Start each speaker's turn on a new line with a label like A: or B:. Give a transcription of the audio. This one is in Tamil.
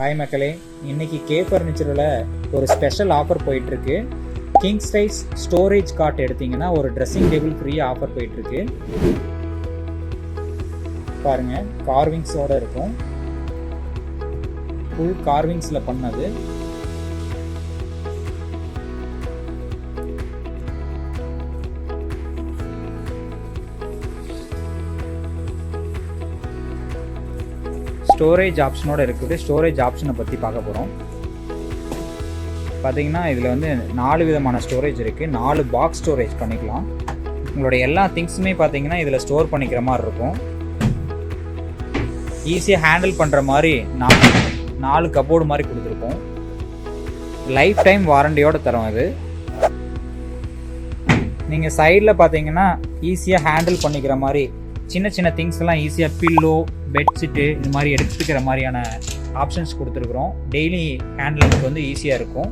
A: ஹாய் மக்களே, இன்னைக்கு கே ஃபர்னிச்சரில் ஒரு ஸ்பெஷல் ஆஃபர் போயிட்டுருக்கு. கிங் சைஸ் ஸ்டோரேஜ் காட் எடுத்தீங்கன்னா ஒரு ட்ரெஸ்ஸிங் டேபிள் ஃப்ரீயாக ஆஃபர் போயிட்டுருக்கு. பாருங்கள், கார்விங்ஸோடு இருக்கும். ஃபுல் கார்விங்ஸில் பண்ணது. ஸ்டோரேஜ் ஆப்ஷனோடு இருக்குது. ஸ்டோரேஜ் ஆப்ஷனை பற்றி பார்க்க போகிறோம். பார்த்தீங்கன்னா இதில் வந்து 4 விதமான ஸ்டோரேஜ் இருக்குது. 4 பாக்ஸ் ஸ்டோரேஜ் பண்ணிக்கலாம். உங்களோட எல்லா திங்ஸுமே பார்த்தீங்கன்னா இதில் ஸ்டோர் பண்ணிக்கிற மாதிரி இருக்கும். ஈஸியாக ஹேண்டில் பண்ணுற மாதிரி 4 கபோர்டு மாதிரி கொடுத்துருக்கோம். லைஃப் டைம் வாரண்டியோடு தரோம். இது நீங்கள் சைடில் பார்த்தீங்கன்னா ஈஸியாக ஹேண்டில் பண்ணிக்கிற மாதிரி சின்ன சின்ன திங்ஸ்லாம் ஈஸியாக பில்லோ, பெட்ஷீட்டு இது மாதிரி எடுத்துக்கிற மாதிரியான ஆப்ஷன்ஸ் கொடுத்துருக்குறோம். டெய்லி ஹேண்ட்லிங்க்கு வந்து ஈஸியாக இருக்கும்.